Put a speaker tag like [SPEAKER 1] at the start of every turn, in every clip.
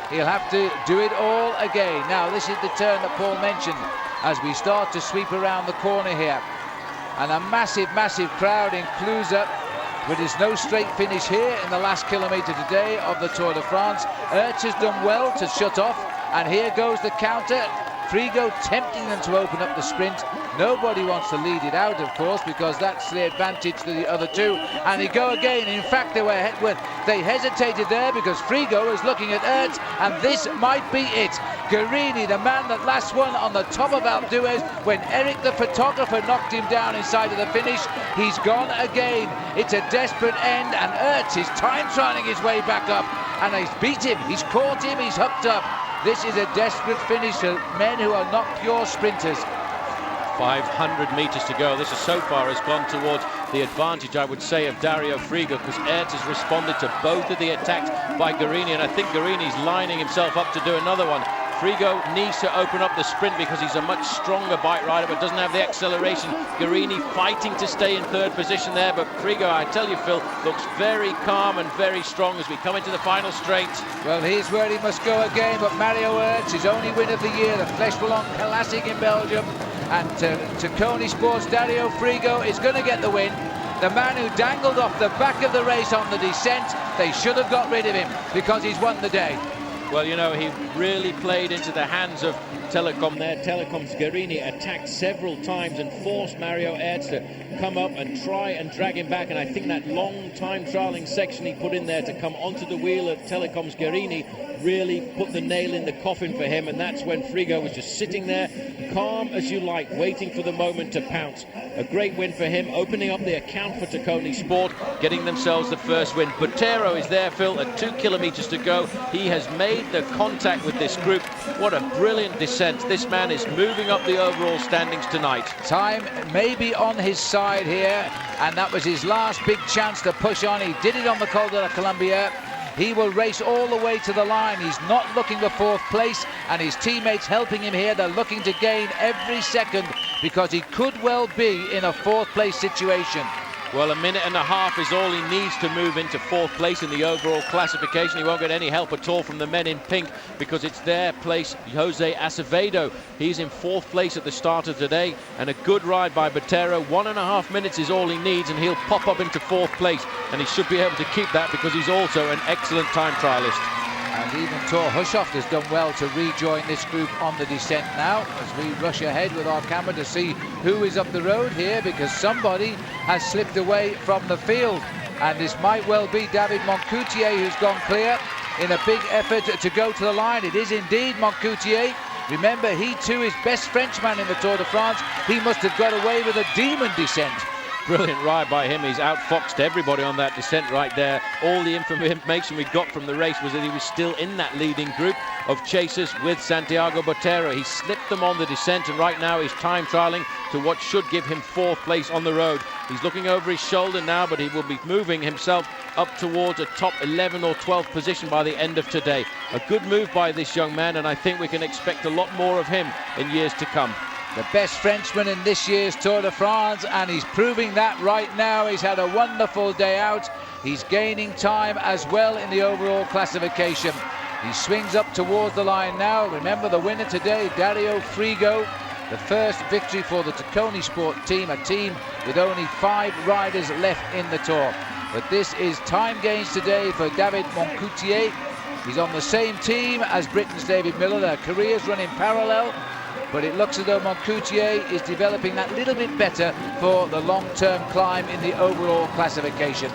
[SPEAKER 1] He'll have to do it all again. Now this is the turn that Paul mentioned as we start to sweep around the corner here. And a massive crowd in Clusa, but there's no straight finish here in the last kilometre today of the Tour de France. Ertz has done well to shut off, and here goes the counter. Frigo tempting them to open up the sprint. Nobody wants to lead it out, of course, because that's the advantage to the other two. And they go again. In fact, they hesitated there because Frigo is looking at Ertz, and this might be it. Guerini, the man that last won on the top of Alpe d'Huez when Eric the photographer knocked him down inside of the finish. He's gone again. It's a desperate end, and Ertz is time trialing his way back up, and he's beat him, he's caught him, he's hooked up. This is a desperate finish for men who are not pure sprinters.
[SPEAKER 2] 500 metres to go. This is so far has gone towards the advantage, I would say, of Dario Frigo, because Ertz has responded to both of the attacks by Guerini, and I think Guerini's lining himself up to do another one. Frigo needs to open up the sprint because he's a much stronger bike rider but doesn't have the acceleration. Guerini fighting to stay in third position there, but Frigo, I tell you, Phil, looks very calm and very strong as we come into the final straight.
[SPEAKER 1] Well, here's where he must go again, but Mario Ertz, his only win of the year, the Flèche Wallonne Classic in Belgium, and Taconi Sports' Dario Frigo is going to get the win. The man who dangled off the back of the race on the descent, they should have got rid of him because he's won the day.
[SPEAKER 2] Well, you know, he really played into the hands of Telecom there. Telecom's Guerini attacked several times and forced Mario Ertz to come up and try and drag him back. And I think that long time trialing section he put in there to come onto the wheel of Telecom's Guerini really put the nail in the coffin for him. And that's when Frigo was just sitting there, calm as you like, waiting for the moment to pounce. A great win for him, opening up the account for Taconi Sport, getting themselves the first win. Botero is there, Phil, at 2 kilometres to go. He has made the contact with this group. What a brilliant descent. This man is moving up the overall standings tonight.
[SPEAKER 1] Time may be on his side here, and that was his last big chance to push on. He did it on the Col de la Colombière. He will race all the way to the line. He's not looking for fourth place, and his teammates helping him here. They're looking to gain every second because he could well be in a fourth place situation.
[SPEAKER 2] Well, a minute and a half is all he needs to move into fourth place in the overall classification. He won't get any help at all from the men in pink because it's their place, Jose Acevedo. He's in fourth place at the start of today, and a good ride by Botero. 1.5 minutes is all he needs, and he'll pop up into fourth place, and he should be able to keep that because he's also an excellent time trialist.
[SPEAKER 1] And even Thor Hushovd has done well to rejoin this group on the descent now as we rush ahead with our camera to see who is up the road here, because somebody has slipped away from the field, and this might well be David Moncoutier who's gone clear in a big effort to go to the line. It is indeed Moncoutier. Remember, he too is best Frenchman in the Tour de France. He must have got away with a demon descent.
[SPEAKER 2] Brilliant ride by him. He's outfoxed everybody on that descent right there. All the information we got from the race was that he was still in that leading group of chasers with Santiago Botero. He slipped them on the descent, and right now he's time trialing to what should give him fourth place on the road. He's looking over his shoulder now, but he will be moving himself up towards a top 11 or 12 position by the end of today. A good move by this young man, and I think we can expect a lot more of him in years to come.
[SPEAKER 1] The best Frenchman in this year's Tour de France, and he's proving that right now. He's had a wonderful day out. He's gaining time as well in the overall classification. He swings up towards the line now. Remember, the winner today, Dario Frigo. The first victory for the Taconi Sport team, a team with only 5 riders left in the Tour. But this is time gains today for David Moncoutier. He's on the same team as Britain's David Miller. Their careers run in parallel, but it looks as though Moncoutier is developing that little bit better for the long-term climb in the overall classification.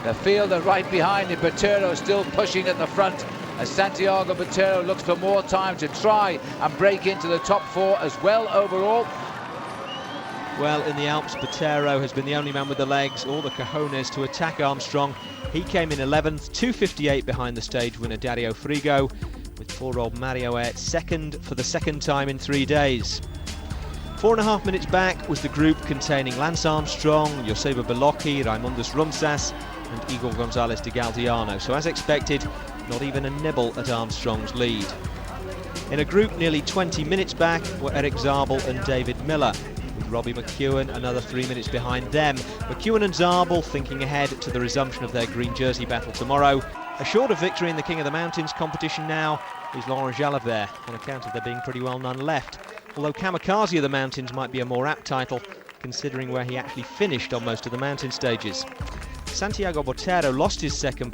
[SPEAKER 1] The field are right behind him. Botero still pushing at the front as Santiago Botero looks for more time to try and break into the top 4 as well overall.
[SPEAKER 3] Well, in the Alps, Botero has been the only man with the legs or the cojones to attack Armstrong. He came in 11th, 2:58 behind the stage winner Dario Frigo, with poor-old Mario Ertz second for the second time in 3 days. 4.5 minutes back was the group containing Lance Armstrong, Joseba Belocchi, Raimundus Rumsas and Igor Gonzalez de Galdiano. So as expected, not even a nibble at Armstrong's lead. In a group nearly 20 minutes back were Eric Zabel and David Miller, with Robbie McEwen another 3 minutes behind them. McEwen and Zabel thinking ahead to the resumption of their green jersey battle tomorrow. Assured of victory in the King of the Mountains competition now is Laurent Jalabert, on account of there being pretty well none left. Although Kamikaze of the Mountains might be a more apt title, considering where he actually finished on most of the mountain stages. Santiago Botero lost his second